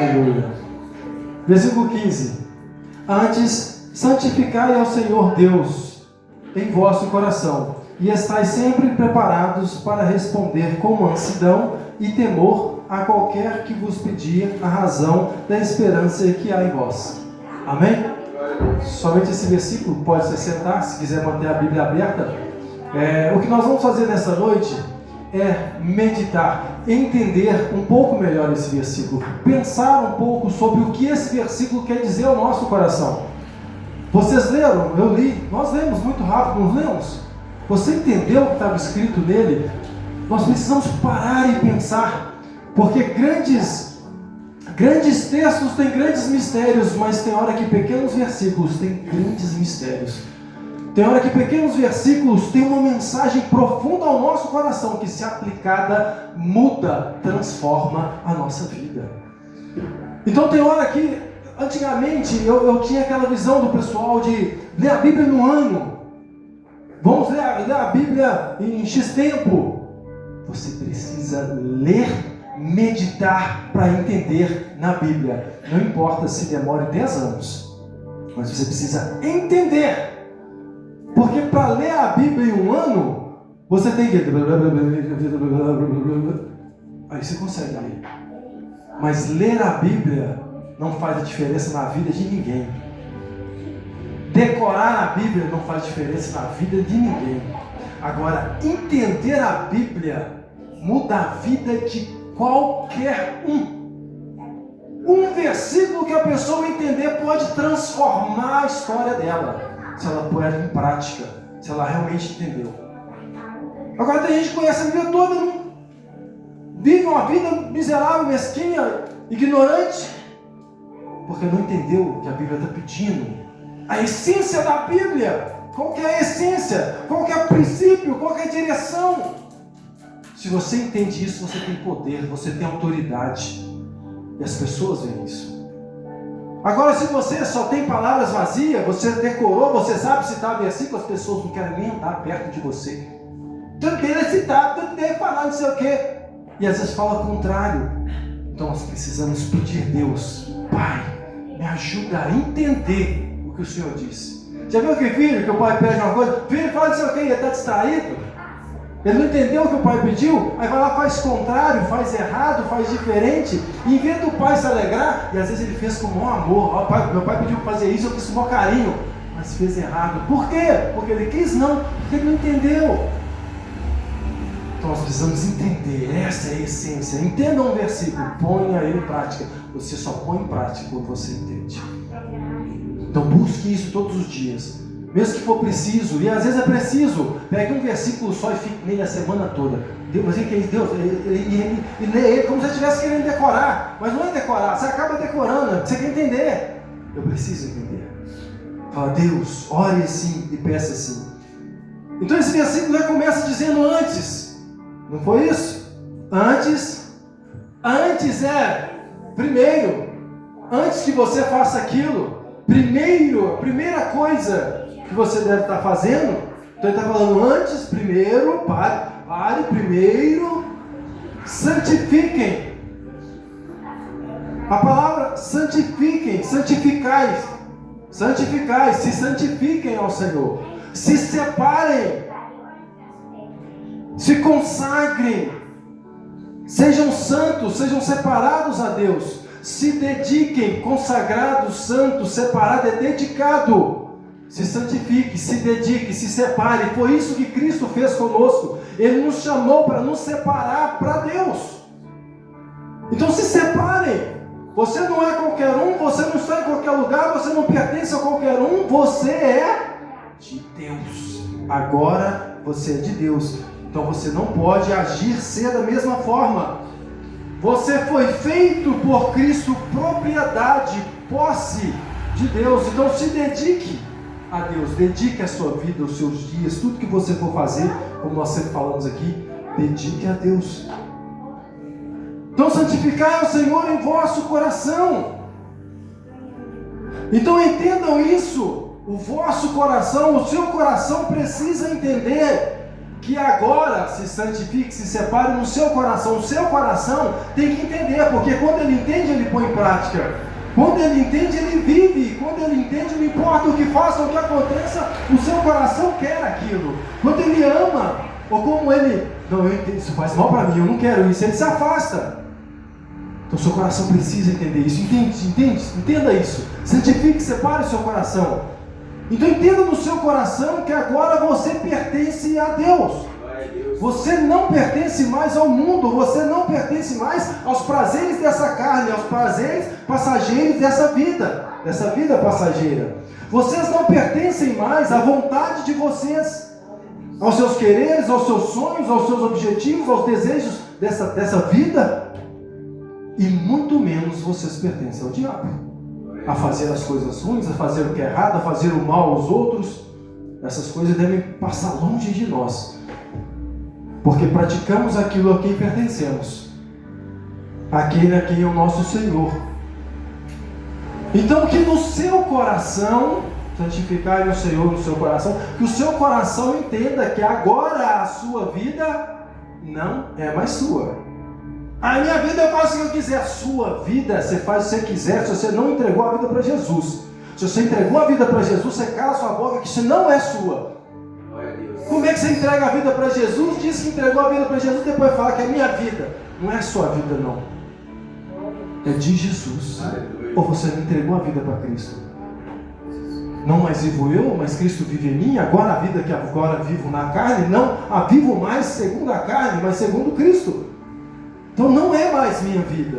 Aleluia. Versículo 15. Antes, santificai ao Senhor Deus em vosso coração, e estais sempre preparados para responder com mansidão e temor a qualquer que vos pedir a razão da esperança que há em vós. Amém? Somente esse versículo, pode se sentar, se quiser manter a Bíblia aberta. O que nós vamos fazer nessa noite é meditar, entender um pouco melhor esse versículo, pensar um pouco sobre o que esse versículo quer dizer ao nosso coração. Vocês leram? Eu li, nós lemos muito rápido, não lemos? Você entendeu o que estava escrito nele? Nós precisamos parar e pensar, porque grandes textos têm grandes mistérios, mas tem hora que pequenos versículos têm grandes mistérios. Tem hora que pequenos versículos têm uma mensagem profunda ao nosso coração, que se aplicada, muda, transforma a nossa vida. Então tem hora que, antigamente, eu tinha aquela visão do pessoal de ler a Bíblia no ano. Vamos ler a Bíblia em X tempo. Você precisa ler, meditar para entender na Bíblia. Não importa se demore 10 anos, mas você precisa entender. Porque para ler a Bíblia em um ano, você tem que... Aí você consegue ler. Mas ler a Bíblia não faz a diferença na vida de ninguém. Decorar a Bíblia não faz diferença na vida de ninguém. Agora, entender a Bíblia muda a vida de qualquer um. Um versículo que a pessoa entender pode transformar a história dela, se ela pôr ela em prática, se ela realmente entendeu. Agora tem gente que conhece a Bíblia toda, não vive uma vida miserável, mesquinha, ignorante, porque não entendeu o que a Bíblia está pedindo. A essência da Bíblia, qual que é a essência, qual que é o princípio, qual que é a direção. Se você entende isso, você tem poder, você tem autoridade, e as pessoas veem isso. Agora, se você só tem palavras vazias, você decorou, você sabe citar versículos, as pessoas não querem nem andar perto de você. Tanto querer citar, tanto querer falar não sei o quê. E às vezes fala o contrário. Então nós precisamos pedir a Deus: Pai, me ajuda a entender o que o Senhor disse. Já viu que filho, que o pai pede uma coisa, filho, fala não sei o quê, ele está distraído. Ele não entendeu o que o pai pediu, aí vai lá, faz contrário, faz errado, faz diferente. E em vez do pai se alegrar, e às vezes ele fez com o maior amor. Meu pai pediu para fazer isso, eu fiz com o maior carinho, mas fez errado. Por quê? Porque ele quis? Não, porque ele não entendeu. Então nós precisamos entender, essa é a essência. Entenda um versículo, ponha ele em prática. Você só põe em prática quando você entende. Então busque isso todos os dias. Mesmo que for preciso, e às vezes é preciso, pegue um versículo só e fique nele a semana toda. Deus, e lê ele como se você estivesse querendo decorar. Mas não é decorar, você acaba decorando, você quer entender. Eu preciso entender. Fala, Deus, ore assim e peça assim. Então esse versículo já começa dizendo antes. Não foi isso? Antes é primeiro. Antes que você faça aquilo, a primeira coisa que você deve estar fazendo. Então ele está falando antes, primeiro, pare, primeiro, santifiquem. A palavra santifiquem, santificai, se santifiquem ao Senhor, se separem, se consagrem, sejam santos, sejam separados a Deus, se dediquem, consagrado, santo, separado, é dedicado. Se santifique, se dedique, se separe. Foi isso que Cristo fez conosco. Ele nos chamou para nos separar para Deus. Então se separem. Você não é qualquer um, você não está em qualquer lugar, você não pertence a qualquer um, você é de Deus. Agora você é de Deus. Então você não pode ser da mesma forma. Você foi feito por Cristo, propriedade, posse de Deus. Então se dedique a Deus, dedique a sua vida, os seus dias, tudo que você for fazer, como nós sempre falamos aqui, dedique a Deus. Então santificai ao Senhor em vosso coração. Então entendam isso, o vosso coração, o seu coração precisa entender que agora se santifique, se separe no seu coração. O seu coração tem que entender, porque quando ele entende, ele põe em prática. Quando ele entende, ele vive. Quando ele entende, não importa o que faça, o que aconteça, o seu coração quer aquilo. Quando ele ama, ou como ele, não, eu entendo, isso faz mal para mim, eu não quero isso, ele se afasta. Então o seu coração precisa entender isso. Entenda isso. Santifique, separe o seu coração. Então entenda no seu coração que agora você pertence a Deus. Você não pertence mais ao mundo. Você não pertence mais aos prazeres dessa carne, aos prazeres passageiros dessa vida passageira. Vocês não pertencem mais à vontade de vocês, aos seus quereres, aos seus sonhos, aos seus objetivos, aos desejos dessa vida. E muito menos vocês pertencem ao diabo, a fazer as coisas ruins, a fazer o que é errado, a fazer o mal aos outros. Essas coisas devem passar longe de nós, porque praticamos aquilo a quem pertencemos, aquele a quem é o nosso Senhor. Então que no seu coração, santificai o Senhor no seu coração, que o seu coração entenda que agora a sua vida não é mais sua. A minha vida eu faço o que eu quiser. A sua vida você faz o que você quiser, se você não entregou a vida para Jesus. Se você entregou a vida para Jesus, você cala a sua boca, que isso não é sua. Como é que você entrega a vida para Jesus, diz que entregou a vida para Jesus, depois fala que é minha vida? Não é a sua vida, não. É de Jesus. Ou você não entregou a vida para Cristo? Não mais vivo eu, mas Cristo vive em mim. Agora a vida que agora vivo na carne, não a vivo mais segundo a carne, mas segundo Cristo. Então não é mais minha vida.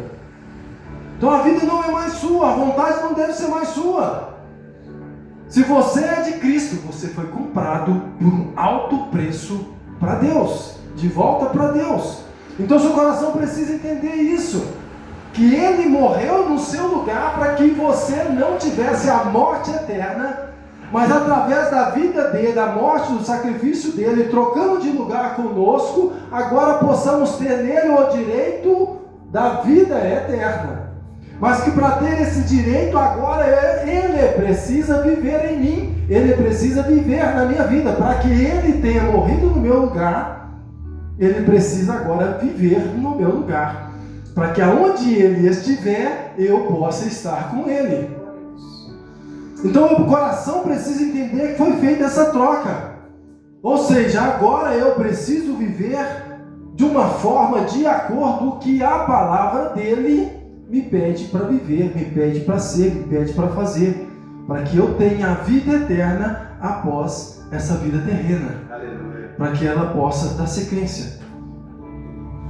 Então a vida não é mais sua, a vontade não deve ser mais sua. Se você é de Cristo, você foi comprado por um alto preço para Deus, de volta para Deus. Então seu coração precisa entender isso, que Ele morreu no seu lugar para que você não tivesse a morte eterna, mas através da vida dele, da morte, do sacrifício dele, trocando de lugar conosco, agora possamos ter nele o direito da vida eterna. Mas que para ter esse direito agora, ele precisa viver em mim, ele precisa viver na minha vida. Para que ele tenha morrido no meu lugar, ele precisa agora viver no meu lugar. Para que aonde ele estiver, eu possa estar com ele. Então o coração precisa entender que foi feita essa troca. Ou seja, agora eu preciso viver de uma forma de acordo com o que a palavra dele me pede para viver, me pede para ser, me pede para fazer, para que eu tenha a vida eterna após essa vida terrena. Aleluia. Para que ela possa dar sequência.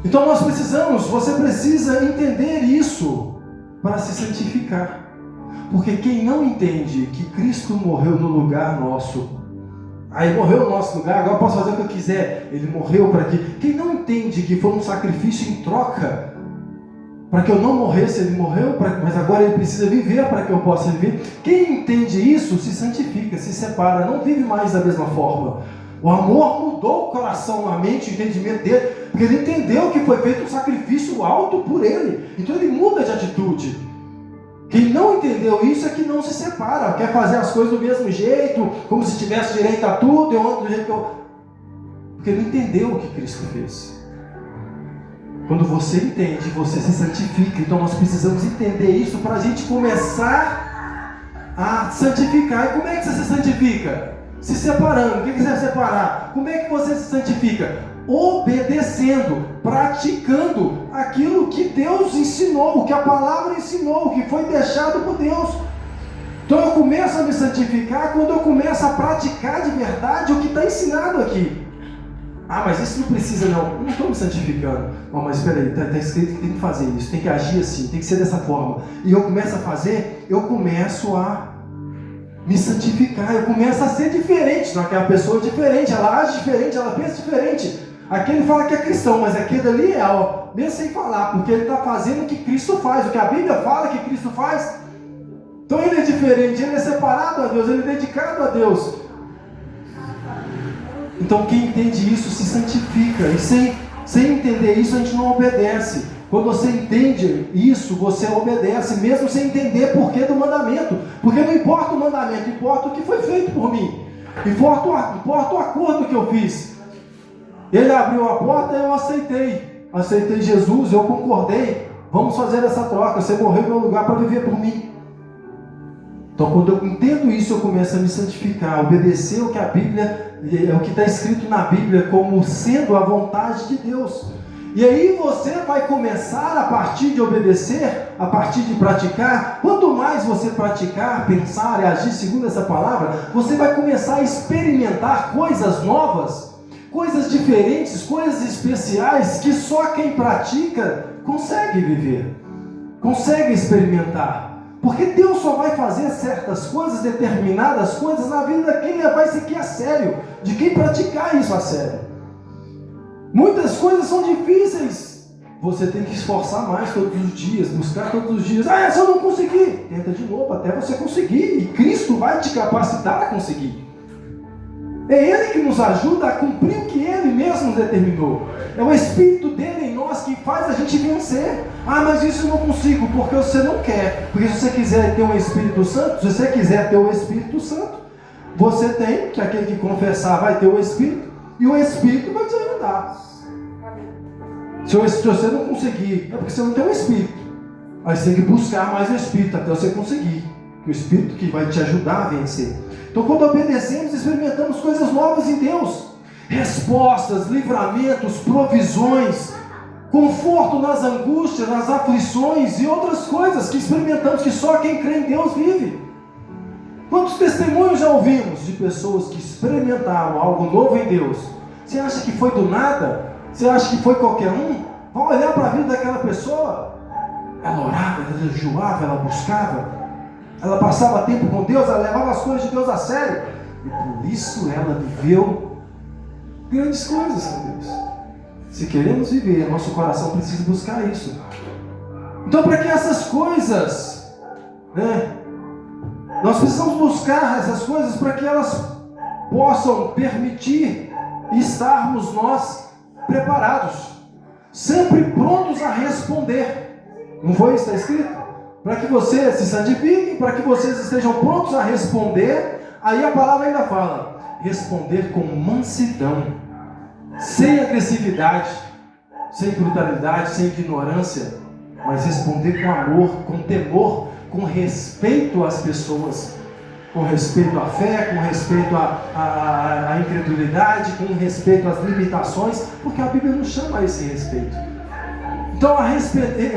Então você precisa entender isso para se santificar. Porque quem não entende que Cristo morreu no lugar nosso, aí morreu no nosso lugar, agora eu posso fazer o que eu quiser, ele morreu para quê? Quem não entende que foi um sacrifício em troca, para que eu não morresse, ele morreu, mas agora ele precisa viver para que eu possa viver. Quem entende isso se santifica, se separa, não vive mais da mesma forma. O amor mudou o coração, a mente, o entendimento dele, porque ele entendeu que foi feito um sacrifício alto por ele, então ele muda de atitude. Quem não entendeu isso é que não se separa, quer fazer as coisas do mesmo jeito, como se tivesse direito a tudo, eu ando do jeito que eu... Porque ele entendeu o que Cristo fez. Quando você entende, você se santifica. Então nós precisamos entender isso para a gente começar a santificar. E como é que você se santifica? Se separando. O que você vai separar? Como é que você se santifica? Obedecendo, praticando aquilo que Deus ensinou, o que a palavra ensinou, o que foi deixado por Deus. Então eu começo a me santificar quando eu começo a praticar de verdade o que está ensinado aqui. Ah, mas isso não precisa não estou me santificando. Oh, mas espera aí, está escrito que tem que fazer isso, tem que agir assim, tem que ser dessa forma. E eu começo a fazer, eu começo a me santificar, eu começo a ser diferente. Não, aquela pessoa diferente, ela age diferente, ela pensa diferente. Aquele fala que é cristão, mas aquele ali é, mesmo sem falar, porque ele está fazendo o que Cristo faz, o que a Bíblia fala que Cristo faz. Então ele é diferente, ele é separado a Deus, ele é dedicado a Deus. Então quem entende isso se santifica, e sem entender isso a gente não obedece. Quando você entende isso, você obedece, mesmo sem entender porquê do mandamento. Porque não importa o mandamento, importa o que foi feito por mim. Importa o acordo que eu fiz. Ele abriu a porta e eu aceitei. Aceitei Jesus, eu concordei. Vamos fazer essa troca. Você morreu no meu lugar para viver por mim. Então, quando eu entendo isso, eu começo a me santificar, obedecer o que a Bíblia, o que está escrito na Bíblia, como sendo a vontade de Deus. E aí você vai começar, a partir de obedecer, a partir de praticar. Quanto mais você praticar, pensar e agir segundo essa palavra, você vai começar a experimentar coisas novas, coisas diferentes, coisas especiais, que só quem pratica consegue viver, consegue experimentar. Porque Deus só vai fazer certas coisas, determinadas coisas na vida de quem levar isso aqui a sério, de quem praticar isso a sério. Muitas coisas são difíceis. Você tem que esforçar mais todos os dias, buscar todos os dias. Ah, essa eu não consegui. Tenta de novo até você conseguir. E Cristo vai te capacitar a conseguir. É Ele que nos ajuda a cumprir o que Ele mesmo determinou. É o Espírito dele em nós que faz a gente vencer. Ah, mas isso eu não consigo, porque você não quer. Porque se você quiser ter um Espírito Santo, se você quiser ter o Espírito Santo, você tem, que aquele que confessar vai ter o Espírito, e o Espírito vai te ajudar. Se você não conseguir, é porque você não tem o Espírito. Aí você tem que buscar mais o Espírito até você conseguir. O Espírito que vai te ajudar a vencer. Então, quando obedecemos, experimentamos coisas novas em Deus. Respostas, livramentos, provisões, conforto nas angústias, nas aflições e outras coisas que experimentamos que só quem crê em Deus vive. Quantos testemunhos já ouvimos de pessoas que experimentaram algo novo em Deus? Você acha que foi do nada? Você acha que foi qualquer um? Vamos olhar para a vida daquela pessoa. Ela orava, ela jejuava, ela buscava, ela passava tempo com Deus, ela levava as coisas de Deus a sério. E por isso ela viveu grandes coisas com Deus. Se queremos viver, nosso coração precisa buscar isso. Então, para que essas coisas, nós precisamos buscar essas coisas para que elas possam permitir estarmos nós preparados, sempre prontos a responder. Não foi isso que está escrito? Para que vocês se santifiquem, para que vocês estejam prontos a responder. Aí a palavra ainda fala: responder com mansidão, sem agressividade, sem brutalidade, sem ignorância, mas responder com amor, com temor, com respeito às pessoas, com respeito à fé, com respeito à incredulidade, com respeito às limitações, porque a Bíblia nos chama a esse respeito. Então,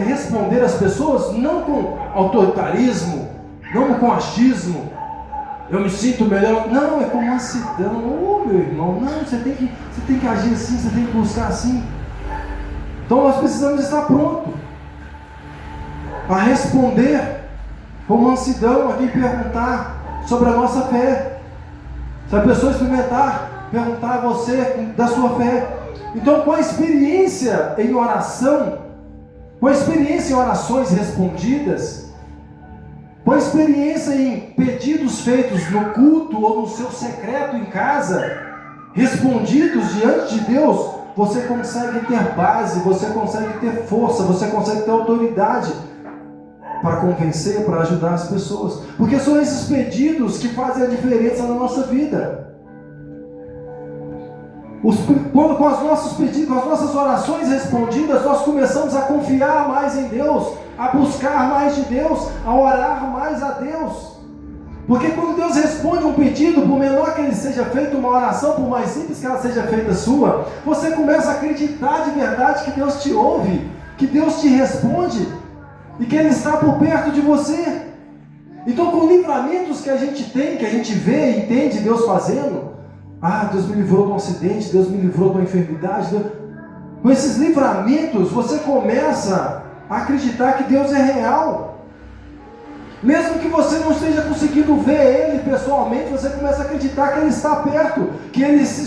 responder às pessoas não com autoritarismo, não com achismo, eu me sinto melhor. Não, é com mansidão. Oh, meu irmão, não, você tem que agir assim, você tem que buscar assim. Então nós precisamos estar prontos a responder com mansidão a quem perguntar sobre a nossa fé. Se a pessoa experimentar, perguntar a você da sua fé. Então, com a experiência em oração, com a experiência em orações respondidas, com a experiência em pedidos feitos no culto ou no seu secreto em casa, respondidos diante de Deus, você consegue ter base, você consegue ter força, você consegue ter autoridade para convencer, para ajudar as pessoas. Porque são esses pedidos que fazem a diferença na nossa vida. Com os nossos pedidos, com as nossas orações respondidas, nós começamos a confiar mais em Deus, a buscar mais de Deus, a orar mais a Deus. Porque quando Deus responde um pedido, por menor que ele seja feito, uma oração, por mais simples que ela seja feita sua, você começa a acreditar de verdade que Deus te ouve, que Deus te responde e que Ele está por perto de você. Então, com livramentos que a gente tem, que a gente vê e entende Deus fazendo, Deus me livrou de um acidente, Deus me livrou de uma enfermidade. Com esses livramentos, você começa a acreditar que Deus é real. Mesmo que você não esteja conseguindo ver Ele pessoalmente, você começa a acreditar que Ele está perto,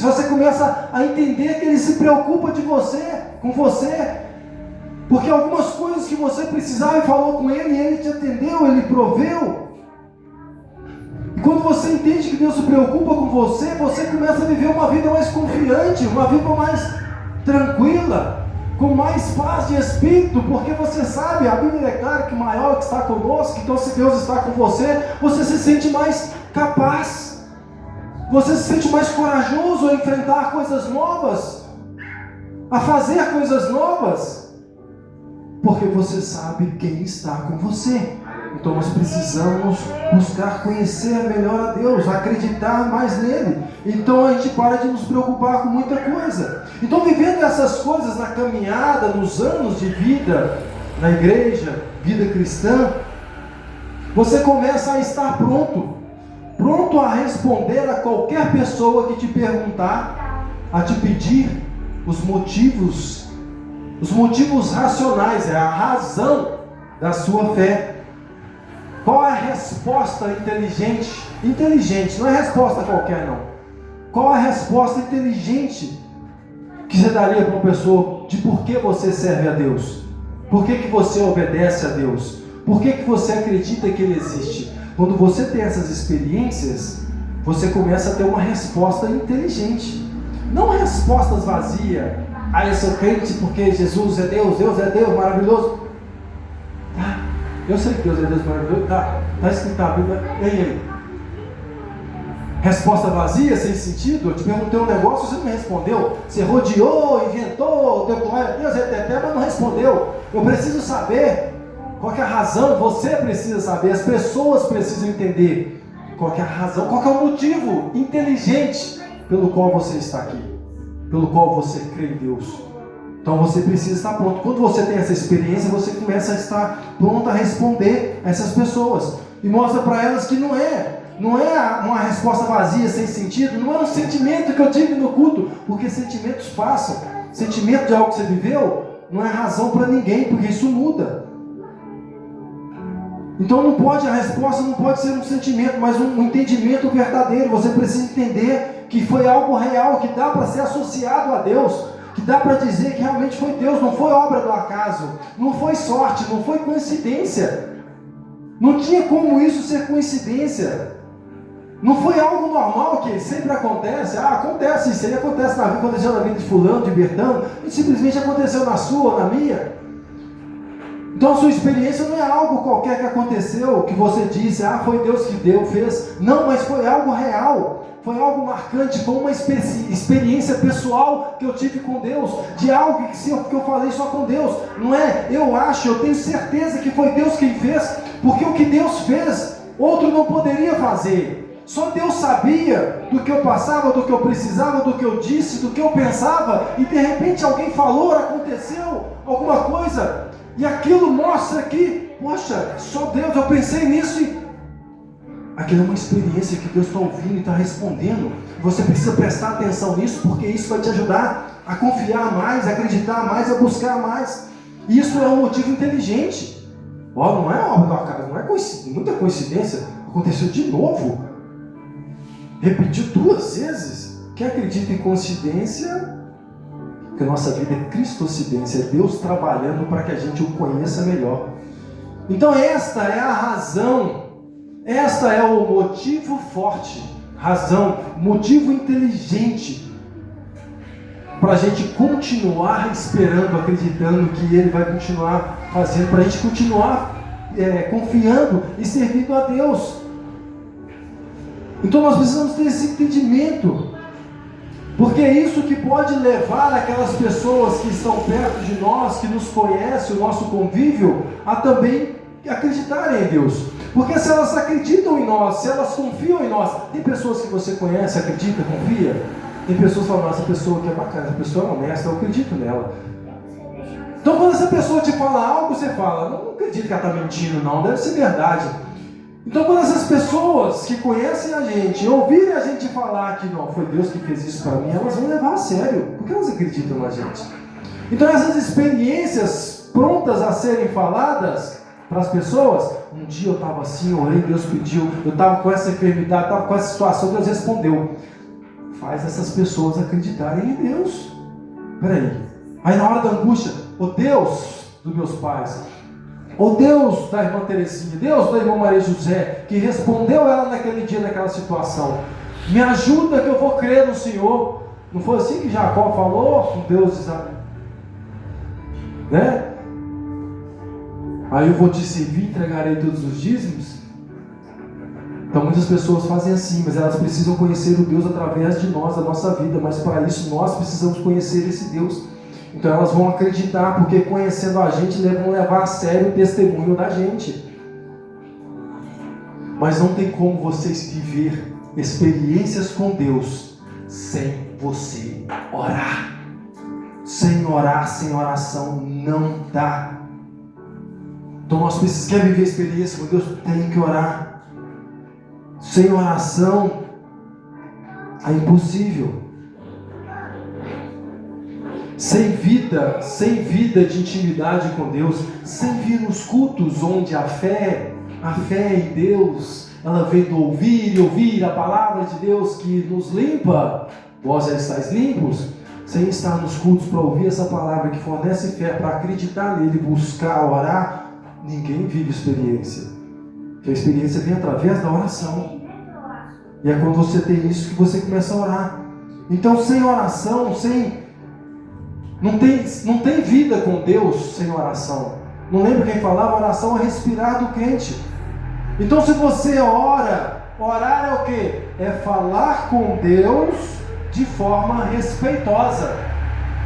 você começa a entender que Ele se preocupa com você, porque algumas coisas que você precisava e falou com Ele, Ele te atendeu, Ele proveu. E quando você entende que Deus se preocupa com você, você começa a viver uma vida mais confiante, uma vida mais tranquila, com mais paz de espírito, porque você sabe, a Bíblia declara que o maior que está conosco, então se Deus está com você, você se sente mais capaz, você se sente mais corajoso a enfrentar coisas novas, a fazer coisas novas, porque você sabe quem está com você. Então nós precisamos buscar conhecer melhor a Deus, acreditar mais nele. Então a gente para de nos preocupar com muita coisa. Então, vivendo essas coisas na caminhada, nos anos de vida na igreja, vida cristã, você começa a estar pronto a responder a qualquer pessoa que te perguntar, a te pedir os motivos racionais, é a razão da sua fé. Qual é a resposta inteligente? Inteligente, não é resposta qualquer não. Qual é a resposta inteligente que você daria para uma pessoa de por que você serve a Deus? Por que você obedece a Deus? Por que você acredita que Ele existe? Quando você tem essas experiências, você começa a ter uma resposta inteligente. Não respostas vazias. Ah, eu sou crente porque Jesus é Deus, Deus é Deus, maravilhoso. Tá, eu sei que Deus é Deus maravilhoso. Tá escrito na Bíblia. E aí? Resposta vazia, sem sentido? Eu te perguntei um negócio, você não me respondeu. Você rodeou, inventou, deu glória a Deus, mas não respondeu. Eu preciso saber qual que é a razão. Você precisa saber, as pessoas precisam entender qual que é a razão, qual que é o motivo inteligente pelo qual você está aqui, pelo qual você crê em Deus. Então você precisa estar pronto. Quando você tem essa experiência, você começa a estar pronto a responder a essas pessoas e mostra para elas que não é uma resposta vazia, sem sentido, não é um sentimento que eu tive no culto, porque sentimentos passam. Sentimento de algo que você viveu não é razão para ninguém, porque isso muda. Então a resposta não pode ser um sentimento, mas um entendimento verdadeiro. Você precisa entender que foi algo real, que dá para ser associado a Deus, que dá para dizer que realmente foi Deus, não foi obra do acaso, não foi sorte, não foi coincidência. Não tinha como isso ser coincidência. Não foi algo normal que sempre acontece. Acontece, isso aí acontece na vida, aconteceu na vida de fulano, de Bertano, e simplesmente aconteceu na sua ou na minha. Então a sua experiência não é algo qualquer que aconteceu, que você disse, foi Deus que fez. Não, mas foi algo real, foi algo marcante, foi uma experiência pessoal que eu tive com Deus, de algo que eu falei só com Deus. Não é, eu tenho certeza que foi Deus quem fez, porque o que Deus fez, outro não poderia fazer. Só Deus sabia do que eu passava, do que eu precisava, do que eu disse, do que eu pensava, e de repente alguém falou, aconteceu alguma coisa, e aquilo mostra que, poxa, só Deus, eu pensei nisso e aquilo é uma experiência que Deus está ouvindo e está respondendo. Você precisa prestar atenção nisso, porque isso vai te ajudar a confiar mais, a acreditar mais, a buscar mais. E isso é um motivo inteligente. Não é obra do acaso, não é muita coincidência. Aconteceu de novo. Repetiu 2 vezes. Quem acredita em coincidência? Porque a nossa vida é cristocidência, é Deus trabalhando para que a gente o conheça melhor. Então esta é a razão, esta é o motivo forte, motivo inteligente, para a gente continuar esperando, acreditando que Ele vai continuar fazendo, para a gente continuar confiando e servindo a Deus. Então nós precisamos ter esse entendimento, porque é isso que pode levar aquelas pessoas que estão perto de nós, que nos conhecem, o nosso convívio, a também acreditarem em Deus. Porque se elas acreditam em nós, se elas confiam em nós, tem pessoas que você conhece, acredita, confia, tem pessoas que falam, essa pessoa que é bacana, essa pessoa é honesta, eu acredito nela. Então quando essa pessoa te fala algo, você fala, não acredito que ela está mentindo não, deve ser verdade. Então quando essas pessoas que conhecem a gente, ouvirem a gente falar que não, foi Deus que fez isso para mim, elas vão levar a sério, porque elas acreditam na gente. Então essas experiências prontas a serem faladas para as pessoas, um dia eu estava assim, eu orei, Deus pediu, eu estava com essa enfermidade, estava com essa situação, Deus respondeu. Faz essas pessoas acreditarem em Deus. Peraí, aí na hora da angústia, o Deus dos meus pais, o Deus da irmã Terezinha, Deus da irmã Maria José, que respondeu ela naquele dia, naquela situação, me ajuda que eu vou crer no Senhor. Não foi assim que Jacó falou com Deus, né? Aí eu vou te servir, entregarei todos os dízimos. Então muitas pessoas fazem assim, mas elas precisam conhecer o Deus através de nós, da nossa vida. Mas para isso nós precisamos conhecer esse Deus. Então elas vão acreditar, porque conhecendo a gente, vão levar a sério o testemunho da gente. Mas não tem como vocês viver experiências com Deus sem você orar. Sem orar, sem oração, não dá. Então nós precisamos, quer viver experiência com Deus, tem que orar. Sem oração é impossível. Sem vida de intimidade com Deus, sem vir nos cultos onde a fé em Deus, ela vem do ouvir a palavra de Deus que nos limpa, vós já estáis limpos. Sem estar nos cultos para ouvir essa palavra que fornece fé, para acreditar nele, buscar, orar, ninguém vive experiência. Porque a experiência vem através da oração. E é quando você tem isso que você começa a orar. Então, sem oração, não tem vida com Deus sem oração. Não lembra quem falava? Oração é respirar do crente. Então, se você orar é o quê? É falar com Deus de forma respeitosa,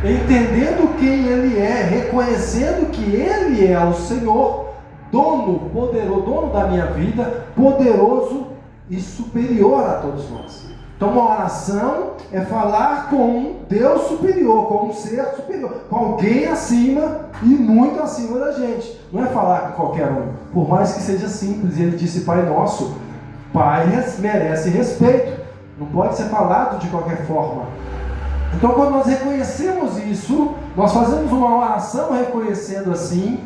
entendendo quem Ele é, reconhecendo que Ele é o Senhor, dono, poderoso, dono da minha vida, poderoso e superior a todos nós. Então uma oração é falar com um Deus superior, com um ser superior, com alguém acima e muito acima da gente. Não é falar com qualquer um, por mais que seja simples. Ele disse: Pai nosso. Pai merece respeito, não pode ser falado de qualquer forma. Então quando nós reconhecemos isso, nós fazemos uma oração reconhecendo assim,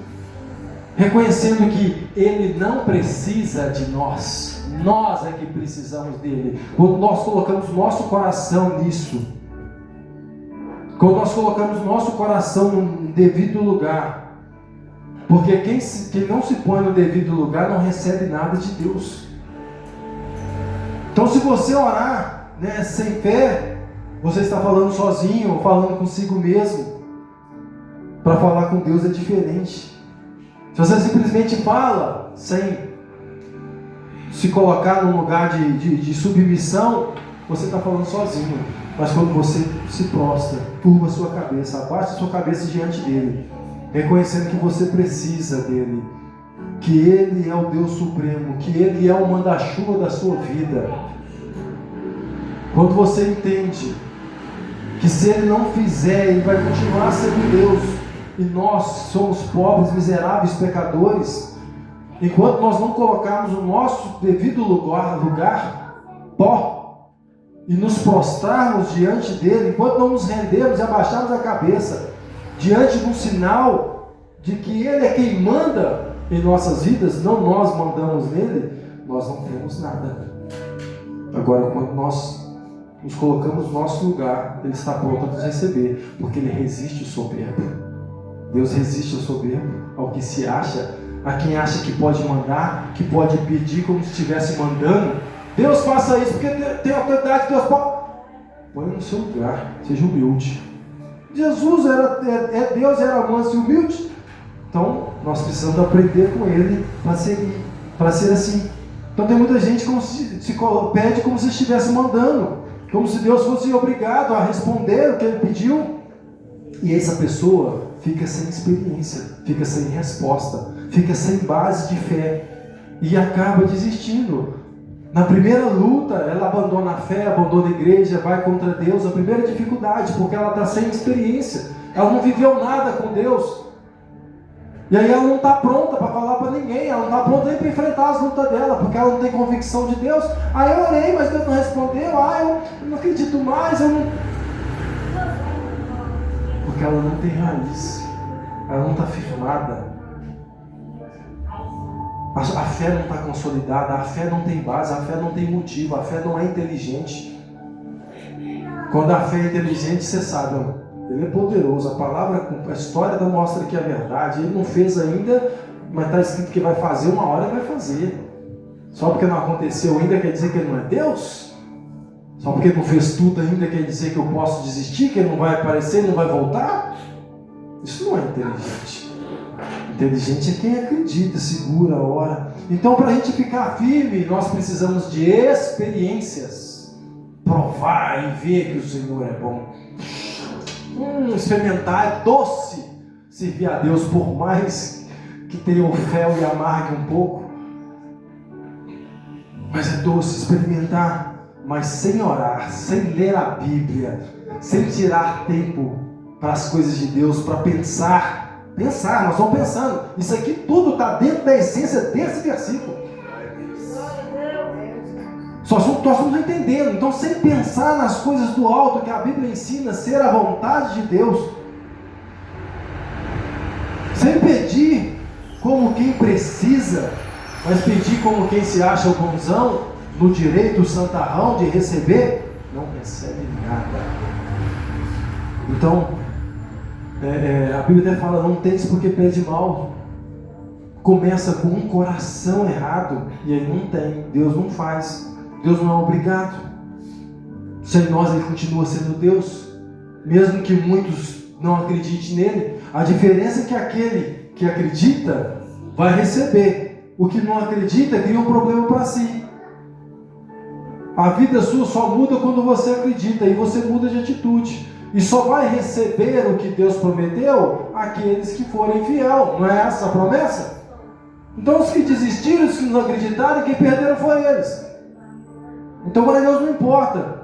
reconhecendo que Ele não precisa de nós, nós é que precisamos dele. Quando nós colocamos nosso coração nisso, quando nós colocamos nosso coração no devido lugar, porque quem não se põe no devido lugar não recebe nada de Deus. Então se você orar, sem fé, você está falando sozinho, ou falando consigo mesmo. Para falar com Deus é diferente. Se você simplesmente fala sem se colocar num lugar de submissão, você está falando sozinho. Mas quando você se prostra, curva a sua cabeça, abaixa a sua cabeça diante dele, reconhecendo que você precisa dele, que ele é o Deus Supremo, que ele é o manda-chuva da sua vida. Quando você entende que se ele não fizer, ele vai continuar sendo Deus, e nós somos pobres, miseráveis, pecadores, enquanto nós não colocarmos o nosso devido lugar, pó, e nos prostrarmos diante dele, enquanto não nos rendermos e abaixarmos a cabeça diante de um sinal de que ele é quem manda em nossas vidas, não nós mandamos nele, nós não temos nada. Agora, quando nós nos colocamos no nosso lugar, ele está pronto a nos receber, porque ele resiste o soberbo. Deus resiste ao soberbo, ao que se acha, a quem acha que pode mandar, que pode pedir como se estivesse mandando. Deus faça isso porque tem autoridade, Deus pode. Põe no seu lugar, seja humilde. Jesus é Deus, era manso e humilde. Então, nós precisamos aprender com ele para ser assim. Então tem muita gente que se pede como se estivesse mandando, como se Deus fosse obrigado a responder o que ele pediu. E essa pessoa fica sem experiência, fica sem resposta, fica sem base de fé e acaba desistindo. Na primeira luta, ela abandona a fé, abandona a igreja, vai contra Deus. A primeira dificuldade, porque ela está sem experiência, ela não viveu nada com Deus. E aí ela não está pronta para falar para ninguém, ela não está pronta nem para enfrentar as lutas dela, porque ela não tem convicção de Deus. Eu orei, mas Deus não respondeu. Eu não acredito mais, Porque ela não tem raiz, ela não está firmada. A fé não está consolidada, a fé não tem base, a fé não tem motivo, a fé não é inteligente. Quando a fé é inteligente, você sabe, ele é poderoso, a história mostra que é verdade. Ele não fez ainda, mas está escrito que vai fazer, uma hora vai fazer. Só porque não aconteceu ainda quer dizer que ele não é Deus? Só porque não fez tudo ainda quer dizer que eu posso desistir, que ele não vai aparecer, não vai voltar? Isso não é inteligente. Inteligente é quem acredita, segura, ora. Então, para a gente ficar firme, nós precisamos de experiências. Provar e ver que o Senhor é bom. Experimentar, é doce servir a Deus, por mais que tenha o fel e amargue um pouco. Mas é doce experimentar, mas sem orar, sem ler a Bíblia, sem tirar tempo para as coisas de Deus, para pensar, nós vamos pensando. Isso aqui tudo está dentro da essência desse versículo. Só estamos entendendo. Então, sem pensar nas coisas do alto que a Bíblia ensina ser a vontade de Deus, sem pedir como quem precisa, mas pedir como quem se acha o bonzão, no direito, o santarrão de receber, não recebe nada. Então, a Bíblia até fala, não tens porque pede mal. Começa com um coração errado, e aí não tem, Deus não faz, Deus não é obrigado. Sem nós Ele continua sendo Deus, mesmo que muitos não acreditem nele. A diferença é que aquele que acredita vai receber, o que não acredita cria um problema para si. A vida sua só muda quando você acredita, e você muda de atitude. E só vai receber o que Deus prometeu aqueles que forem fiéis. Não é essa a promessa? Então os que desistiram, os que não acreditaram, quem perderam foi eles. Então para Deus não importa.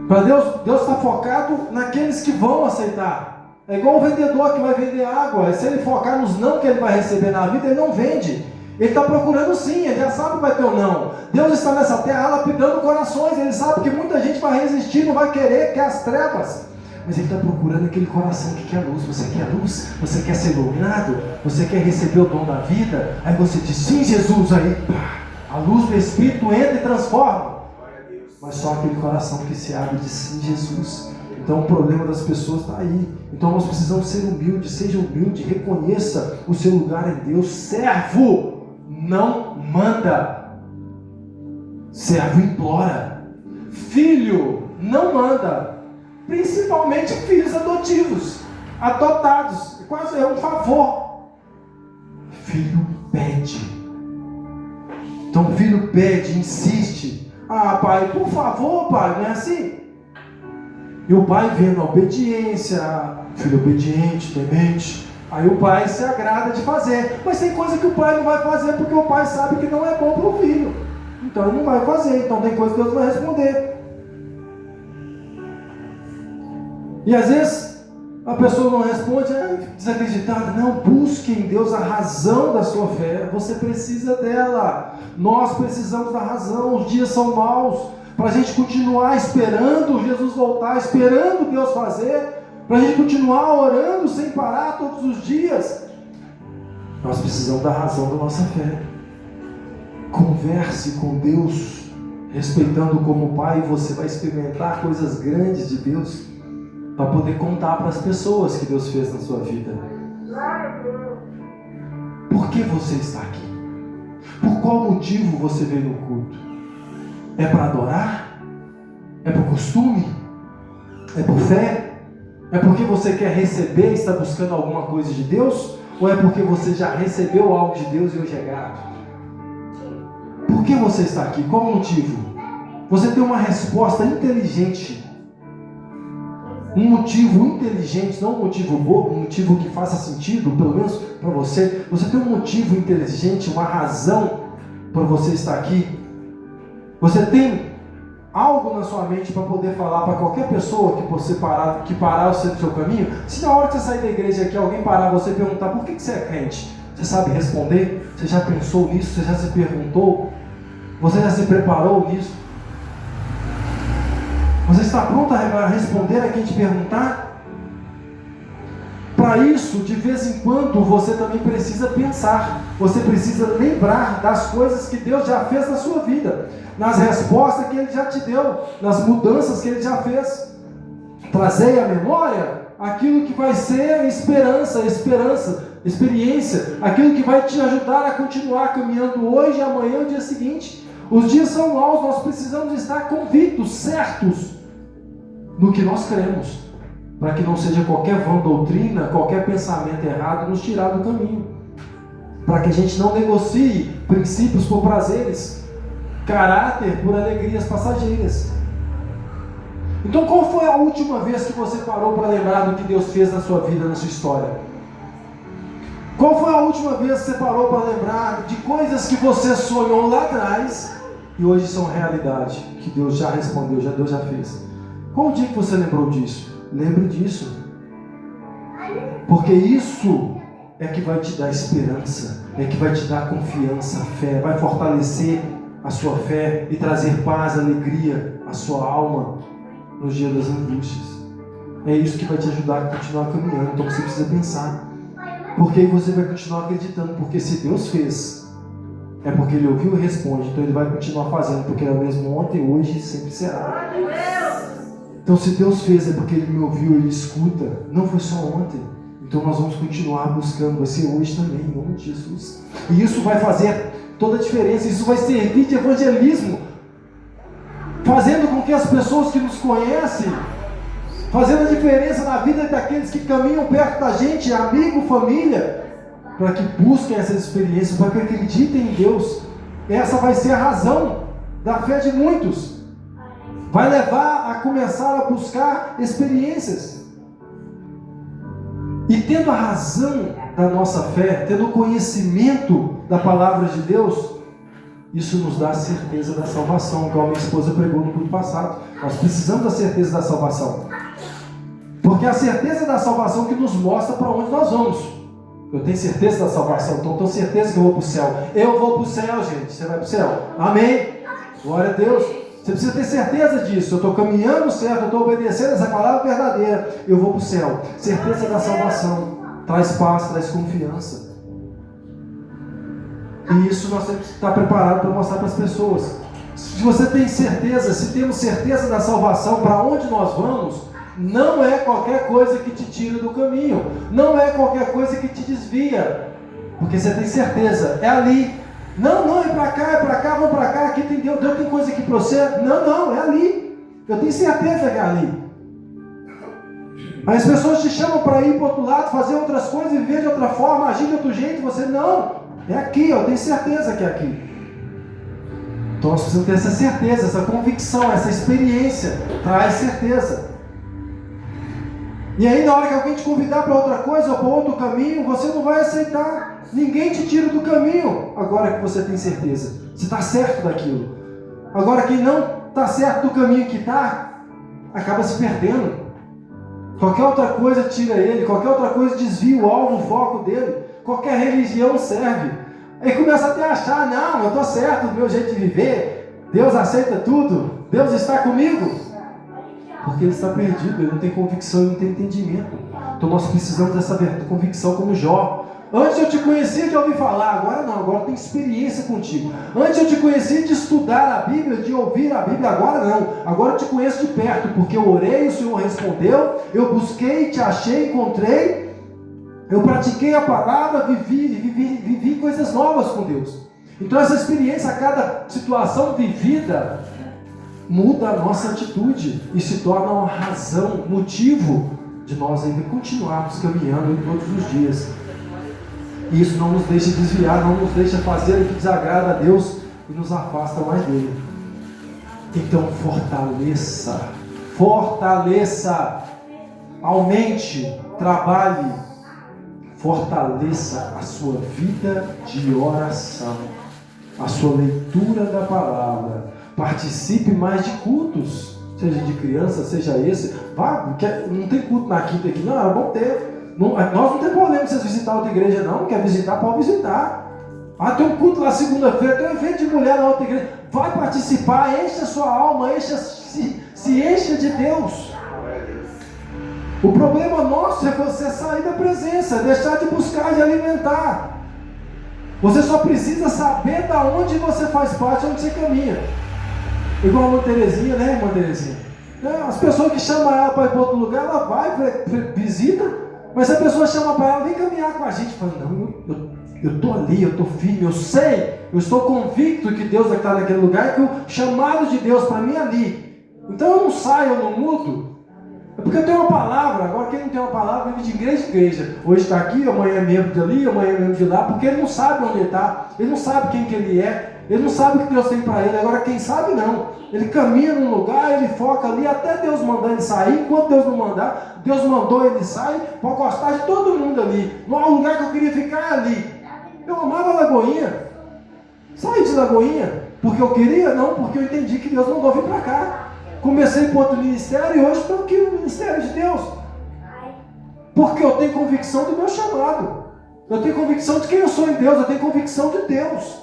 Para Deus está focado naqueles que vão aceitar. É igual o vendedor que vai vender água. Se ele focar nos não que ele vai receber na vida, ele não vende. Ele está procurando sim, ele já sabe que vai ter um não. Deus está nessa terra lapidando corações. Ele sabe que muita gente vai resistir, não vai querer, quer as trevas. Mas Ele está procurando aquele coração que quer luz. Você quer luz? Você quer ser iluminado? Você quer receber o dom da vida? Aí você diz sim, Jesus. Aí pá, a luz do Espírito entra e transforma. Mas só aquele coração que se abre e diz sim, Jesus. Então o problema das pessoas está aí. Então nós precisamos ser humildes. Seja humilde, reconheça o seu lugar em Deus. Servo não manda, servo implora. Filho não manda, principalmente filhos adotivos, adotados, quase é um favor. Filho pede. Então o filho pede, insiste. Ah, pai, por favor, pai, não é assim? E o pai vendo a obediência, filho obediente, temente, aí o pai se agrada de fazer. Mas tem coisa que o pai não vai fazer porque o pai sabe que não é bom para o filho. Então ele não vai fazer. Então tem coisa que Deus vai responder. E às vezes a pessoa não responde, desacreditada. Não, busque em Deus a razão da sua fé. Você precisa dela. Nós precisamos da razão. Os dias são maus. Para a gente continuar esperando Jesus voltar, esperando Deus fazer, para a gente continuar orando sem parar todos os dias, nós precisamos da razão da nossa fé. Converse com Deus, respeitando como Pai, e você vai experimentar coisas grandes de Deus, para poder contar para as pessoas que Deus fez na sua vida. Por que você está aqui? Por qual motivo você veio no culto? É para adorar? É por costume? É por fé? É porque você quer receber e está buscando alguma coisa de Deus? Ou é porque você já recebeu algo de Deus e hoje é grato? Por que você está aqui? Qual o motivo? Você tem uma resposta inteligente. Um motivo inteligente, não um motivo bobo, um motivo que faça sentido, pelo menos para você. Você tem um motivo inteligente, uma razão para você estar aqui. Você tem algo na sua mente para poder falar para qualquer pessoa que parar você do seu caminho. Se na hora que você sair da igreja aqui, alguém parar você e perguntar por que você é crente, você sabe responder? Você já pensou nisso? Você já se perguntou? Você já se preparou nisso? Você está pronto a responder a quem te perguntar? Para isso, de vez em quando, você também precisa pensar. Você precisa lembrar das coisas que Deus já fez na sua vida, nas respostas que Ele já te deu, nas mudanças que Ele já fez. Trazei à memória aquilo que vai ser experiência, aquilo que vai te ajudar a continuar caminhando hoje, amanhã e o dia seguinte. Os dias são maus, nós precisamos estar convictos, certos no que nós cremos, para que não seja qualquer vã doutrina, qualquer pensamento errado nos tirar do caminho, para que a gente não negocie princípios por prazeres, caráter por alegrias passageiras. Então qual foi a última vez que você parou para lembrar do que Deus fez na sua vida, na sua história? Qual foi a última vez que você parou para lembrar de coisas que você sonhou lá atrás e hoje são realidade, que Deus já respondeu, Deus já fez? Qual o dia que você lembrou disso? Lembre disso. Porque isso é que vai te dar esperança, é que vai te dar confiança, fé, vai fortalecer a sua fé e trazer paz, alegria à sua alma nos dias das angústias. É isso que vai te ajudar a continuar caminhando. Então você precisa pensar. Porque você vai continuar acreditando, porque se Deus fez, é porque Ele ouviu e responde, então Ele vai continuar fazendo, porque Ele é o mesmo ontem, hoje e sempre será. Então se Deus fez, é porque Ele me ouviu, Ele escuta, não foi só ontem. Então nós vamos continuar buscando, vai ser hoje também, em nome de Jesus. E isso vai fazer toda a diferença, isso vai servir de evangelismo, fazendo com que as pessoas que nos conhecem, fazendo a diferença na vida daqueles que caminham perto da gente, amigo, família, para que busquem essas experiências, para que acreditem em Deus. Essa vai ser a razão da fé de muitos. Vai levar a começar a buscar experiências. E tendo a razão da nossa fé, tendo o conhecimento da palavra de Deus, isso nos dá a certeza da salvação, igual minha esposa pregou no culto passado. Nós precisamos da certeza da salvação. Porque é a certeza da salvação que nos mostra para onde nós vamos. Eu tenho certeza da salvação, então eu tenho certeza que eu vou para o céu. Eu vou para o céu, gente. Você vai para o céu. Amém? Glória a Deus. Você precisa ter certeza disso. Eu estou caminhando certo, eu estou obedecendo essa palavra verdadeira. Eu vou para o céu. Certeza da salvação. Traz paz, traz confiança. E isso nós temos que estar preparados para mostrar para as pessoas. Se você tem certeza, se temos certeza da salvação, para onde nós vamos, não é qualquer coisa que te tira do caminho. Não é qualquer coisa que te desvia. Porque você tem certeza, é ali. Não, é para cá, vamos para cá, aqui tem Deus tem coisa aqui para você. Não, é ali. Eu tenho certeza que é ali. As pessoas te chamam para ir para o outro lado, fazer outras coisas, viver de outra forma, agir de outro jeito, você não. É aqui, eu tenho certeza que é aqui. Então nós precisamos ter essa certeza, essa convicção, essa experiência. Traz certeza. E aí na hora que alguém te convidar para outra coisa ou para outro caminho, você não vai aceitar. Ninguém te tira do caminho. Agora que você tem certeza, você está certo daquilo. Agora quem não está certo do caminho que está, acaba se perdendo. Qualquer outra coisa tira ele, qualquer outra coisa desvia o alvo, o foco dele. Qualquer religião serve. Aí começa até a achar, não, eu estou certo do meu jeito de viver, Deus aceita tudo, Deus está comigo. Porque ele está perdido, ele não tem convicção, ele não tem entendimento. Então nós precisamos dessa convicção como Jó. Antes eu te conhecia de ouvir falar, agora não, agora eu tenho experiência contigo. Antes eu te conhecia de estudar a Bíblia, de ouvir a Bíblia, agora não. Agora eu te conheço de perto, porque eu orei, o Senhor respondeu, eu busquei, te achei, encontrei, eu pratiquei a palavra, vivi coisas novas com Deus. Então essa experiência, a cada situação vivida, muda a nossa atitude e se torna uma razão, motivo de nós ainda continuarmos caminhando todos os dias. E isso não nos deixa desviar, não nos deixa fazer o que desagrada a Deus e nos afasta mais dele. Então fortaleça, aumente, trabalhe, fortaleça a sua vida de oração, a sua leitura da palavra. Participe mais de cultos, seja de criança, seja esse. Não tem culto na quinta aqui, não, era bom ter. Nós não temos problema se vocês visitar outra igreja, não. Quer visitar, pode visitar. Tem um culto lá segunda-feira, tem um evento de mulher na outra igreja. Vai participar, enche a sua alma, se encha de Deus. O problema nosso é você sair da presença, deixar de buscar, de alimentar. Você só precisa saber de onde você faz parte, onde você caminha. Igual a irmã Terezinha, né, irmã Terezinha? As pessoas que chamam ela para ir para outro lugar, ela vai, visita. Mas se a pessoa chama para ela, vem caminhar com a gente. Fala, não, eu estou ali, eu estou firme, eu sei, eu estou convicto que Deus está naquele lugar e que o chamado de Deus para mim é ali. Então eu não saio, eu não mudo. É porque eu tenho uma palavra. Agora quem não tem uma palavra vive de igreja em igreja. Hoje está aqui, amanhã é membro de ali, amanhã é membro de lá, porque ele não sabe onde ele está, ele não sabe quem que ele é, ele não sabe o que Deus tem para ele. Agora quem sabe não. Ele caminha num lugar, ele foca ali, até Deus mandar ele sair. Enquanto Deus não mandar, Deus mandou ele sair, pode gostar de todo mundo ali. Não há lugar que eu queria ficar ali. Eu amava Lagoinha. Saí de Lagoinha porque eu queria? Não, porque eu entendi que Deus mandou vir para cá. Comecei por outro ministério e hoje estou aqui no ministério de Deus. Porque eu tenho convicção do meu chamado. Eu tenho convicção de quem eu sou em Deus. Eu tenho convicção de Deus.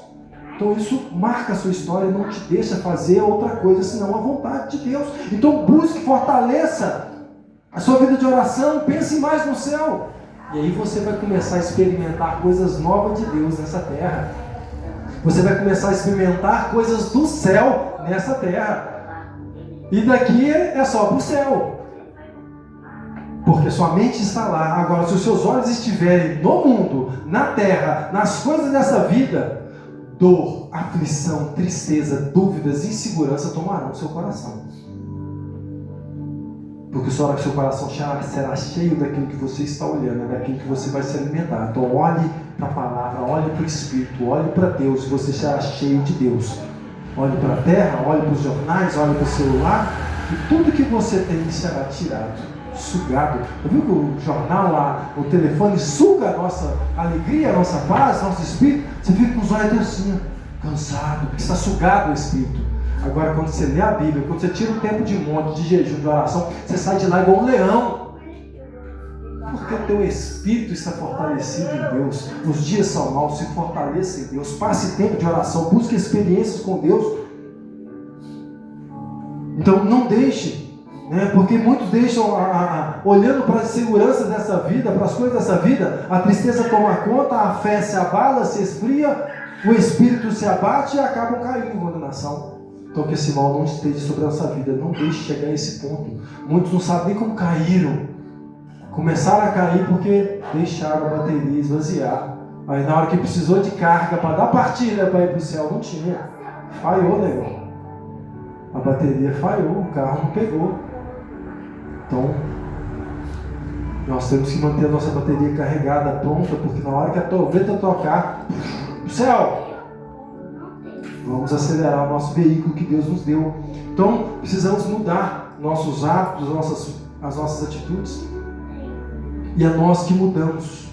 Então isso marca a sua história e não te deixa fazer outra coisa senão a vontade de Deus. Então busque, fortaleça a sua vida de oração. Pense mais no céu. E aí você vai começar a experimentar coisas novas de Deus nessa terra. Você vai começar a experimentar coisas do céu nessa terra. E daqui é só para o céu. Porque sua mente está lá. Agora, se os seus olhos estiverem no mundo, na terra, nas coisas dessa vida, dor, aflição, tristeza, dúvidas, insegurança tomarão o seu coração. Porque só que seu coração será cheio daquilo que você está olhando, daquilo que você vai se alimentar. Então olhe para a palavra, olhe para o Espírito, olhe para Deus, e você será cheio de Deus. Olhe para a terra, olhe para os jornais, olhe para o celular, e tudo que você tem será tirado, sugado. Já viu que o jornal, o telefone suga a nossa alegria, a nossa paz, nosso espírito? Você fica com os olhos assim, cansado, porque está sugado o espírito. Agora, quando você lê a Bíblia, quando você tira um tempo de monte, de jejum, de oração, você sai de lá igual um leão. Porque o teu espírito está fortalecido em Deus. Os dias são maus, se fortaleça em Deus. Passe tempo de oração, busque experiências com Deus. Então não deixe, porque muitos deixam, olhando para as seguranças dessa vida, para as coisas dessa vida, a tristeza toma conta, a fé se abala, se esfria, o espírito se abate e acabam caindo em condenação. Então que esse mal não esteja sobre a nossa vida. Não deixe chegar a esse ponto. Muitos não sabem nem como caíram. Começaram a cair porque deixaram a bateria esvaziar. Aí na hora que precisou de carga para dar partida para ir para o céu, não tinha. Falhou, negão. A bateria falhou, o carro não pegou. Então, nós temos que manter a nossa bateria carregada, pronta, porque na hora que a tormenta tocar, o céu, vamos acelerar o nosso veículo que Deus nos deu. Então, precisamos mudar nossos hábitos, as nossas atitudes. E é nós que mudamos.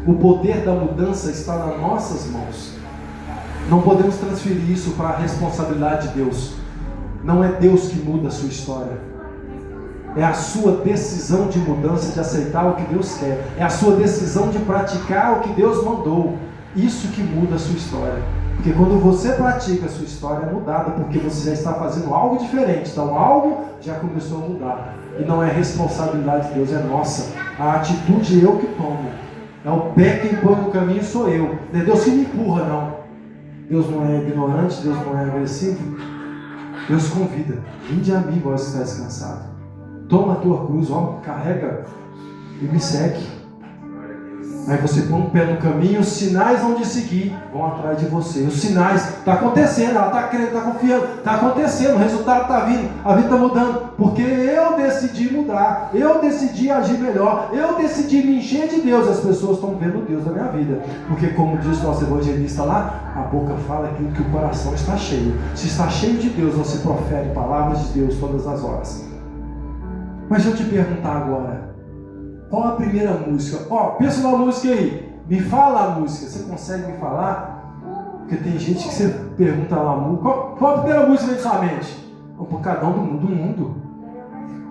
O poder da mudança está nas nossas mãos. Não podemos transferir isso para a responsabilidade de Deus. Não é Deus que muda a sua história. É a sua decisão de mudança, de aceitar o que Deus quer. É a sua decisão de praticar o que Deus mandou. Isso que muda a sua história. Porque quando você pratica, a sua história é mudada, porque você já está fazendo algo diferente. Então algo já começou a mudar. E não é responsabilidade de Deus, é nossa. A atitude eu que tomo. É o pé quem põe no caminho sou eu. Não é Deus que me empurra, não. Deus não é ignorante, Deus não é agressivo. Deus convida. Vinde a mim, vós que estáis cansado. Toma a tua cruz, carrega e me segue. Aí você põe um pé no caminho, os sinais onde seguir vão atrás de você. Os sinais, está acontecendo, ela está crendo, está confiando, está acontecendo, o resultado está vindo, a vida está mudando, porque eu decidi mudar, eu decidi agir melhor, eu decidi me encher de Deus. As pessoas estão vendo Deus na minha vida, porque como diz o nosso evangelista lá, a boca fala aquilo que o coração está cheio. Se está cheio de Deus, você profere palavras de Deus todas as horas. Mas deixa eu te perguntar agora, qual a primeira música? Pensa numa música aí. Me fala a música. Você consegue me falar? Porque tem gente que você pergunta lá a música. Qual a primeira música vem de sua mente? Por cada um do mundo.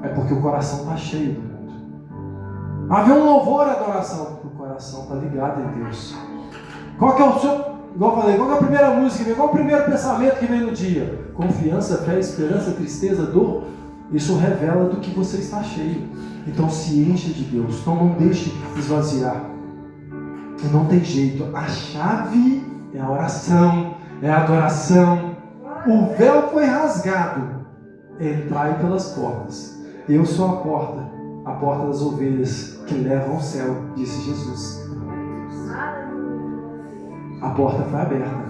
É porque o coração está cheio do mundo. Havia um louvor à adoração, porque o coração está ligado em Deus. Qual que é o seu... Igual eu falei, qual que é a primeira música que vem? Qual é o primeiro pensamento que vem no dia? Confiança, fé, esperança, tristeza, dor. Isso revela do que você está cheio. Então se encha de Deus. Então não deixe esvaziar. Não tem jeito. A chave é a oração, é a adoração. O véu foi rasgado. Entrai pelas portas. Eu sou a porta das ovelhas que levam ao céu, disse Jesus. A porta foi aberta,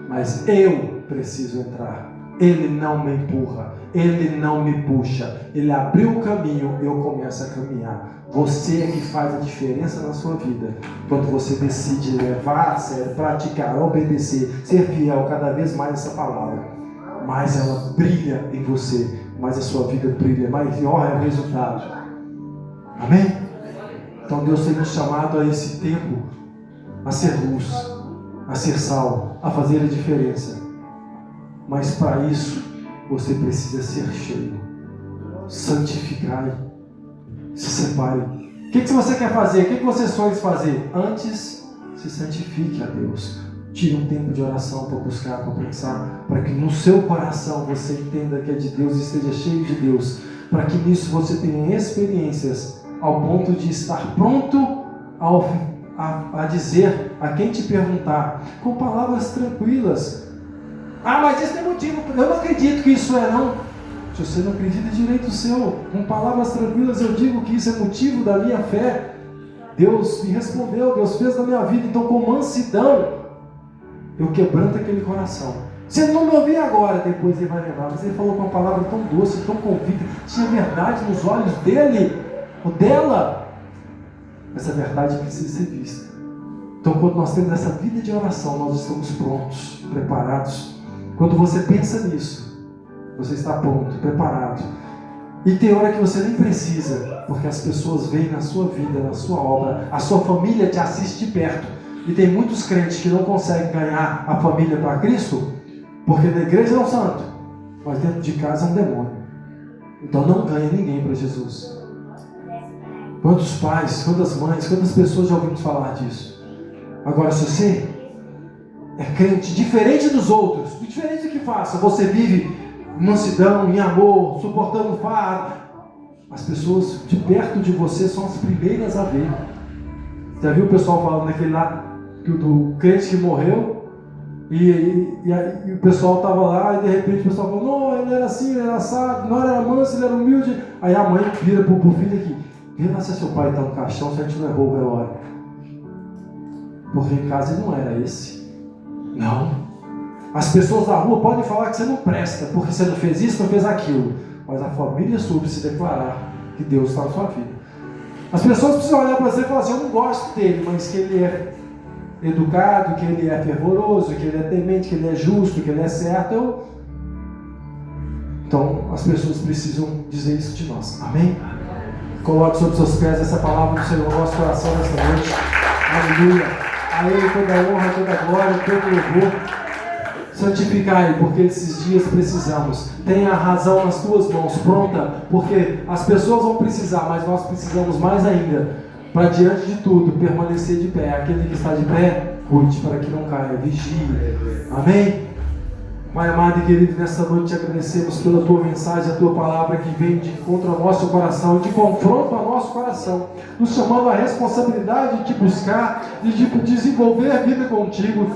mas eu preciso entrar. Ele não me empurra, Ele não me puxa, Ele abriu o caminho, eu começo a caminhar. Você é que faz a diferença na sua vida, quando você decide levar a sério, praticar, obedecer, ser fiel cada vez mais a essa palavra. Mais ela brilha em você, mais a sua vida brilha, maior é o resultado. Amém? Então Deus tem nos chamado a esse tempo a ser luz, a ser sal, a fazer a diferença. Mas para isso, você precisa ser cheio. Santificai. Se separe. O que você quer fazer? O que você sonha fazer? Antes, se santifique a Deus. Tire um tempo de oração para buscar, para pensar, para que no seu coração você entenda que é de Deus e esteja cheio de Deus. Para que nisso você tenha experiências ao ponto de estar pronto a dizer a quem te perguntar, com palavras tranquilas. Ah, mas isso tem motivo. Eu não acredito que isso é, não. Se você não acredita, é direito seu. Com palavras tranquilas eu digo que isso é motivo da minha fé. Deus me respondeu, Deus fez na minha vida. Então com mansidão eu quebranto aquele coração. Se ele não me ouvir agora, depois ele vai lembrar. Mas ele falou com uma palavra tão doce, tão convicta. Tinha verdade nos olhos dele, ou dela. Essa verdade precisa ser vista. Então quando nós temos essa vida de oração, nós estamos prontos, preparados. Quando você pensa nisso, você está pronto, preparado. E tem hora que você nem precisa, porque as pessoas veem na sua vida, na sua obra, a sua família te assiste de perto. E tem muitos crentes que não conseguem ganhar a família para Cristo, porque na igreja é um santo, mas dentro de casa é um demônio. Então não ganha ninguém para Jesus. Quantos pais, quantas mães, quantas pessoas já ouvimos falar disso? Agora, se você é crente diferente dos outros, diferente do que faça, você vive em mansidão, em amor, suportando fardo, as pessoas de perto de você são as primeiras a ver. Já viu o pessoal falando daquele lá, do crente que morreu, e o pessoal estava lá, e de repente o pessoal falou, não, ele era assim, ele era assado, não era manso, ele era humilde. Aí a mãe vira para o filho aqui, vê lá se seu pai está no caixão, se a gente não errou o velório. Porque em casa ele não era esse. Não. As pessoas da rua podem falar que você não presta, porque você não fez isso, não fez aquilo. Mas a família soube se declarar que Deus está na sua vida. As pessoas precisam olhar para você e falar assim, eu não gosto dele, mas que ele é educado, que ele é fervoroso, que ele é temente, que ele é justo, que ele é certo. Então as pessoas precisam dizer isso de nós. Amém? Coloque sobre seus pés essa palavra no Senhor, no nosso coração nesta noite. Aleluia. A Ele toda a honra, toda a glória, todo o louvor. Santificai, porque esses dias precisamos. Tenha a razão nas tuas mãos, pronta, porque as pessoas vão precisar, mas nós precisamos mais ainda, para diante de tudo, permanecer de pé. Aquele que está de pé, cuide para que não caia, vigie. Amém? Pai amado e querido, nessa noite te agradecemos pela tua mensagem, a tua palavra que vem de encontro ao nosso coração, de confronto ao nosso coração, nos chamando à responsabilidade de te buscar, de desenvolver a vida contigo,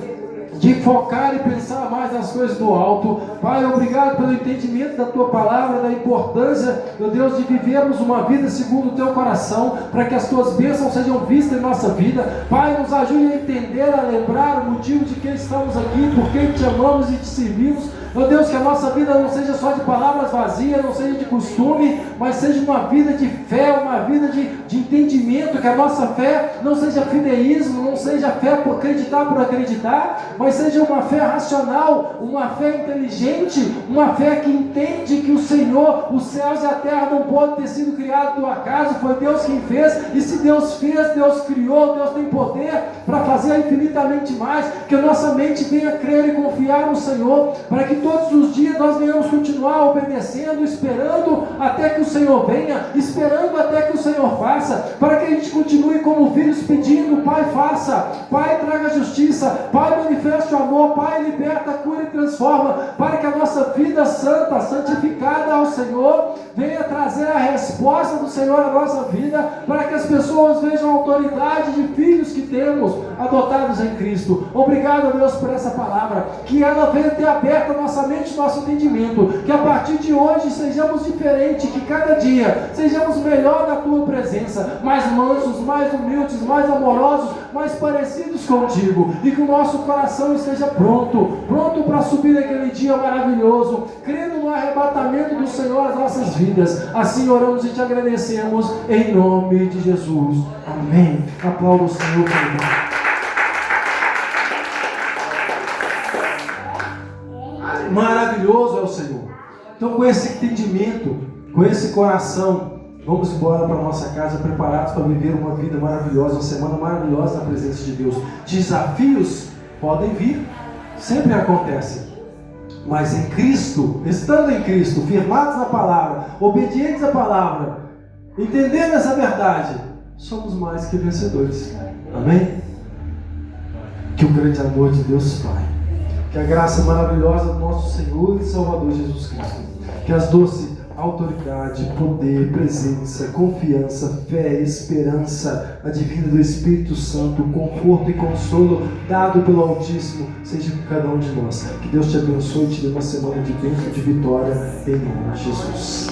de focar e pensar mais nas coisas do alto. Pai, obrigado pelo entendimento da tua palavra, da importância, meu Deus, de vivermos uma vida segundo o teu coração, para que as tuas bênçãos sejam vistas em nossa vida. Pai, nos ajude a entender, a lembrar o motivo de que estamos aqui, por que te amamos e te servimos. Meu Deus, que a nossa vida não seja só de palavras vazias, não seja de costume, mas seja uma vida de fé, uma vida de entendimento, que a nossa fé não seja fideísmo, não seja fé por acreditar, mas seja uma fé racional, uma fé inteligente, uma fé que entende que o Senhor, os céus e a terra não podem ter sido criados do acaso, foi Deus quem fez, e se Deus fez, Deus criou, Deus tem poder para fazer infinitamente mais, que a nossa mente venha crer e confiar no Senhor, para que todos os dias nós venhamos continuar obedecendo, esperando até que o Senhor venha, esperando até que o Senhor faça, para que a gente continue como filhos pedindo, Pai faça, Pai traga justiça, Pai manifeste o amor, Pai liberta, cura e transforma, para que a nossa vida santa, santificada ao Senhor, venha trazer a resposta do Senhor à nossa vida, para que as pessoas vejam a autoridade de filhos que temos adotados em Cristo. Obrigado, Deus, por essa palavra, que ela venha ter aberta a nossa mente, nosso entendimento, que a partir de hoje sejamos diferentes, que cada dia sejamos melhor na tua presença, presença, mais mansos, mais humildes, mais amorosos, mais parecidos contigo, e que o nosso coração esteja pronto para subir naquele dia maravilhoso, crendo no arrebatamento do Senhor às nossas vidas. Assim oramos e te agradecemos em nome de Jesus. Amém. Aplauda o Senhor, querido. Maravilhoso é o Senhor. Então, com esse entendimento, com esse coração, vamos embora para a nossa casa preparados para viver uma vida maravilhosa, uma semana maravilhosa na presença de Deus. Desafios podem vir, sempre acontecem, mas em Cristo, estando em Cristo, firmados na palavra, obedientes à palavra, entendendo essa verdade, somos mais que vencedores. Amém? Que o grande amor de Deus Pai, que a graça maravilhosa do nosso Senhor e Salvador Jesus Cristo, que as doces autoridade, poder, presença, confiança, fé, esperança, a divina do Espírito Santo, conforto e consolo dado pelo Altíssimo, seja com cada um de nós. Que Deus te abençoe e te dê uma semana de bênção e de vitória, em nome de Jesus.